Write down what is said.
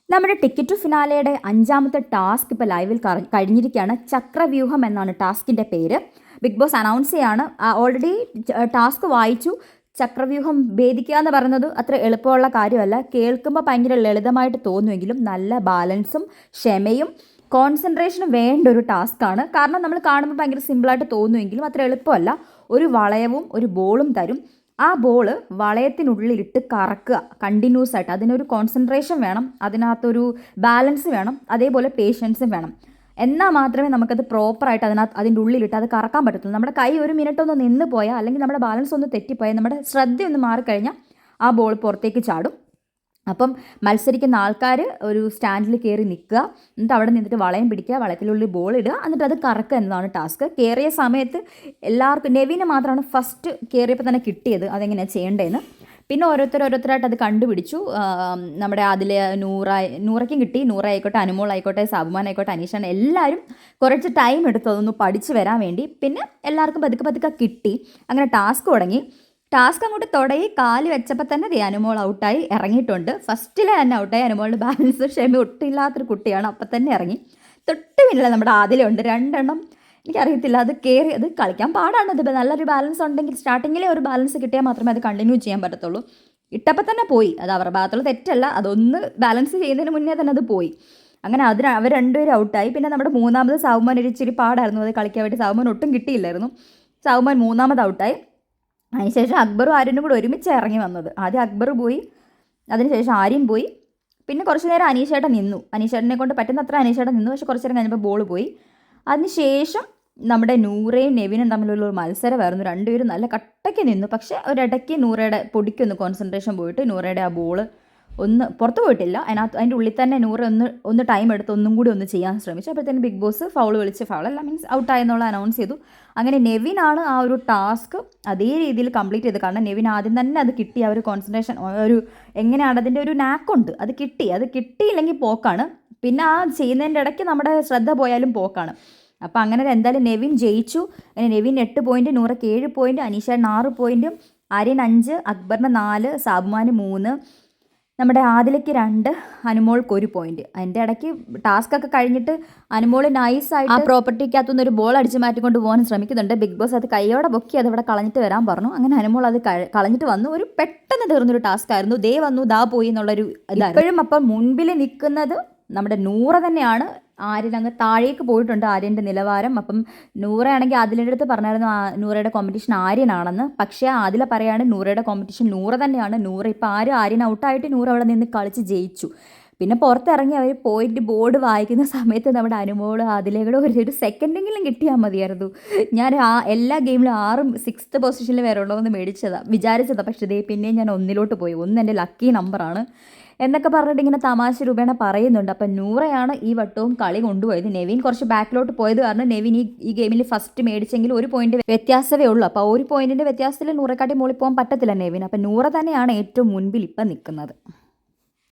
നമ്മുടെ ticket to ഫിനാലയുടെ 5ാമത്തെ task ഇപ്പോൾ ലൈവിൽ കഴിഞ്ഞിരിക്കുകയാണ്. ചക്രവ്യൂഹം എന്നാണ് ടാസ്കിൻ്റെ പേര്. ബിഗ് ബോസ് അനൗൺസ് ചെയ്യാണ്. ഓൾറെഡി ടാസ്ക് വായിച്ചു. ചക്രവ്യൂഹം ഭേദിക്കുക എന്ന് പറയുന്നത് അത്ര എളുപ്പമുള്ള കാര്യമല്ല. കേൾക്കുമ്പോൾ ഭയങ്കര ലളിതമായിട്ട് തോന്നുമെങ്കിലും നല്ല ബാലൻസും ക്ഷമയും കോൺസെൻട്രേഷനും വേണ്ട ഒരു ടാസ്ക്കാണ്. കാരണം നമ്മൾ കാണുമ്പോൾ ഭയങ്കര സിമ്പിളായിട്ട് തോന്നുമെങ്കിലും അത്ര എളുപ്പമല്ല. ഒരു വളയവും ഒരു ബോളും തരും. ആ ബോൾ വളയത്തിനുള്ളിലിട്ട് കറക്കുക കണ്ടിന്യൂസ് ആയിട്ട്. അതിനൊരു കോൺസെൻട്രേഷൻ വേണം, അതിനകത്തൊരു ബാലൻസ് വേണം, അതേപോലെ പേഷ്യൻസും വേണം. എന്നാൽ മാത്രമേ നമുക്കത് പ്രോപ്പറായിട്ട് അതിൻ്റെ ഉള്ളിലിട്ട് അത് കറക്കാൻ പറ്റത്തുള്ളൂ. നമ്മുടെ കൈ ഒരു മിനിറ്റ് ഒന്ന് നിന്ന് പോയാൽ, അല്ലെങ്കിൽ നമ്മുടെ ബാലൻസ് ഒന്ന് തെറ്റിപ്പോയാൽ, നമ്മുടെ ശ്രദ്ധയൊന്ന് മാറിക്കഴിഞ്ഞാൽ ആ ബോൾ പുറത്തേക്ക് ചാടും. അപ്പം മത്സരിക്കുന്ന ആൾക്കാർ ഒരു സ്റ്റാൻഡിൽ കയറി നിൽക്കുക, എന്നിട്ട് അവിടെ നിന്നിട്ട് വളയം പിടിക്കുക, വളയത്തിനുള്ളിൽ ബോൾ ഇടുക, എന്നിട്ട് അത് കറക്കുക എന്നതാണ് ടാസ്ക്. കയറിയ സമയത്ത് എല്ലാവർക്കും, നെവിന് മാത്രമാണ് ഫസ്റ്റ് കയറിയപ്പോൾ തന്നെ കിട്ടിയത് അതെങ്ങനെയാണ് ചെയ്യേണ്ടതെന്ന്. പിന്നെ ഓരോരുത്തരായിട്ട് അത് കണ്ടുപിടിച്ചു. നമ്മുടെ അതിൽ നൂറയ്ക്കും കിട്ടി. നൂറായിക്കോട്ടെ, അനുമോളായിക്കോട്ടെ, സാബുമാനായിക്കോട്ടെ, അനീഷാണ്, എല്ലാവരും കുറച്ച് ടൈം എടുത്തു അതൊന്ന് പഠിച്ച് വരാൻ വേണ്ടി. പിന്നെ എല്ലാവർക്കും പതുക്കെ കിട്ടി. അങ്ങനെ ടാസ്ക് തുടങ്ങി. ടാസ്ക് അങ്ങോട്ട് തുടങ്ങി കാല് വെച്ചപ്പോൾ തന്നെ അനുമോൾ ഔട്ടായി ഇറങ്ങിയിട്ടുണ്ട്. ഫസ്റ്റിലെ തന്നെ ഔട്ടായി. അനുമോളുടെ ബാലൻസ് ക്ഷമ ഒട്ടില്ലാത്തൊരു കുട്ടിയാണ്. അപ്പം തന്നെ ഇറങ്ങി. തൊട്ട് പിന്നില്ല നമ്മുടെ ആദിലുണ്ട്. 2 എണ്ണം എനിക്കറിയത്തില്ല, അത് കയറി, അത് കളിക്കാൻ പാടാണ്. അത് നല്ലൊരു ബാലൻസ് ഉണ്ടെങ്കിൽ, സ്റ്റാർട്ടിങ്ങിലെ ഒരു ബാലൻസ് കിട്ടിയാൽ മാത്രമേ അത് കണ്ടിന്യൂ ചെയ്യാൻ പറ്റത്തുള്ളൂ. ഇട്ടപ്പോൾ തന്നെ പോയി. അത് അവരുടെ ഭാഗത്തുള്ള തെറ്റല്ല, അതൊന്ന് ബാലൻസ് ചെയ്യുന്നതിന് മുന്നേ തന്നെ അത് പോയി. അങ്ങനെ അവർ 2 പേരും ഔട്ടായി. പിന്നെ നമ്മുടെ 3ാമത് സാവുമാൻ ഒരു ഇച്ചിരി പാടായിരുന്നു അത് കളിക്കാൻ വേണ്ടി. സാവുമാൻ ഒട്ടും കിട്ടിയില്ലായിരുന്നു. സാവുമാൻ 3ാമത് ഔട്ടായി. അതിനുശേഷം അക്ബറും ആര്യനും കൂടെ ഒരുമിച്ച് ഇറങ്ങി വന്നത്. ആദ്യം അക്ബർ പോയി, അതിനുശേഷം ആര്യൻ പോയി. പിന്നെ കുറച്ച് നേരം അനീഷേട്ടൻ നിന്നു. അനീഷേട്ടനെ കൊണ്ട് പറ്റുന്നത്ര അനീഷേട്ടൻ നിന്നു. പക്ഷെ കുറച്ച് നേരം കഴിഞ്ഞപ്പോൾ ബോൾ പോയി. അതിനുശേഷം നമ്മുടെ നൂറയും നെവിനും തമ്മിലുള്ള ഒരു മത്സരമായിരുന്നു. 2 പേരും നല്ല കട്ടയ്ക്ക് നിന്നു. പക്ഷേ ഒരിടയ്ക്ക് നൂറയുടെ പൊടിക്കൊന്ന് കോൺസെൻട്രേഷൻ പോയിട്ട് നൂറയുടെ ആ ബോൾ ഒന്ന് പുറത്ത് പോയിട്ടില്ല. അതിൻ്റെ ഉള്ളിൽ തന്നെ നൂറ് ഒന്ന് ടൈം എടുത്ത് ഒന്നും കൂടി ഒന്ന് ചെയ്യാൻ ശ്രമിച്ചു. അപ്പോഴത്തേനും ബിഗ് ബോസ് ഫൗൾ വിളിച്ച്, ഫൗളല്ല മീൻസ് ഔട്ടായെന്നുള്ള അനൗൺസ് ചെയ്തു. അങ്ങനെ നെവിനാണ് ആ ഒരു ടാസ്ക് അതേ രീതിയിൽ കംപ്ലീറ്റ് ചെയ്ത്. കാരണം നെവിൻ ആദ്യം തന്നെ അത് കിട്ടി. ആ ഒരു കോൺസെൻട്രേഷൻ, ഒരു എങ്ങനെയാണ് അതിൻ്റെ ഒരു നാക്കുണ്ട്, അത് കിട്ടിയില്ലെങ്കിൽ പോക്കാണ്. പിന്നെ ആ ചെയ്യുന്നതിൻ്റെ ഇടയ്ക്ക് നമ്മുടെ ശ്രദ്ധ പോയാലും പോക്കാണ്. അപ്പോൾ അങ്ങനെ എന്തായാലും നെവിൻ ജയിച്ചു. അങ്ങനെ നെവിൻ 8 പോയിൻറ്റ്, നൂറയ്ക്ക് 7 പോയിൻറ്റ്, അനീഷേട്ടൻ 6 പോയിൻറ്റും, ആര്യൻ 5, അക്ബറിന് 4, സാബുമാന് 3, നമ്മുടെ ആദിലയ്ക്ക് 2, അനുമോൾക്ക് 1 പോയിൻറ്റ്. അതിൻ്റെ ഇടയ്ക്ക് ടാസ്കൊക്കെ കഴിഞ്ഞിട്ട് അനുമോൾ നൈസായിട്ട് ആ പ്രോപ്പർട്ടിക്കകത്തുനിന്ന് ഒരു ബോൾ അടിച്ച് മാറ്റിക്കൊണ്ട് പോകാൻ ശ്രമിക്കുന്നുണ്ട്. ബിഗ് ബോസ് അത് കൈയോടെ പൊക്കി അത് ഇവിടെ കളഞ്ഞിട്ട് വരാൻ പറഞ്ഞു. അങ്ങനെ അനുമോൾ അത് കളഞ്ഞിട്ട് വന്നു. ഒരു പെട്ടെന്ന് തീർന്നൊരു ടാസ്ക് ആയിരുന്നു. ദേ വന്നു ദാ പോയി എന്നുള്ളൊരു ഇതായിരുന്നു. ഇപ്പോഴും അപ്പം മുൻപിൽ നിൽക്കുന്നത് നമ്മുടെ നൂറ തന്നെയാണ്. ആര്യൻ അങ്ങ് താഴേക്ക് പോയിട്ടുണ്ട്, ആര്യൻ്റെ നിലവാരം. അപ്പം നൂറയാണെങ്കിൽ അതിൻ്റെ അടുത്ത് പറഞ്ഞായിരുന്നു നൂറയുടെ കോമ്പറ്റീഷൻ ആര്യനാണെന്ന്. പക്ഷേ അതിൽ പറയാണ് നൂറയുടെ കോമ്പറ്റീഷൻ നൂറ തന്നെയാണ്. നൂറ ഇപ്പോൾ ആര്യൻ ഔട്ടായിട്ട് നൂറ അവിടെ നിന്ന് കളിച്ച് ജയിച്ചു. പിന്നെ പുറത്തിറങ്ങി അവർ പോയിന്റ് ബോർഡ് വായിക്കുന്ന സമയത്ത് നമ്മുടെ അനുമോൾ അതിലേക്കൂടെ ഒരു സെക്കൻഡെങ്കിലും കിട്ടിയാൽ മതിയായിരുന്നു. ഞാൻ എല്ലാ ഗെയിമിലും 6th പൊസിഷനിൽ വരണമല്ലോ എന്ന് വിചാരിച്ചതാണ്. പക്ഷേ ഇതേ പിന്നെയും ഞാൻ 1 പോയി. 1 എൻ്റെ ലക്കി നമ്പറാണ് എന്നൊക്കെ പറഞ്ഞിട്ട് ഇങ്ങനെ തമാശ രൂപേണ പറയുന്നുണ്ട്. അപ്പം നൂറയാണ് ഈ വട്ടവും കളി കൊണ്ടുപോയത്. നെവിൻ കുറച്ച് ബാക്കിലോട്ട് പോയത് കാരണം നെവിൻ ഈ ഗെയിമിൽ ഫസ്റ്റ് മേടിച്ചെങ്കിൽ 1 പോയിന്റ് വ്യത്യാസമേ ഉള്ളൂ. അപ്പോൾ 1 പോയിന്റിൻ്റെ വ്യത്യാസത്തിൽ നൂറെക്കാട്ടി മുകളിൽ പോകാൻ പറ്റത്തില്ല നെവിൻ. അപ്പം നൂറ തന്നെയാണ് ഏറ്റവും മുൻപിൽ ഇപ്പം നിൽക്കുന്നത്.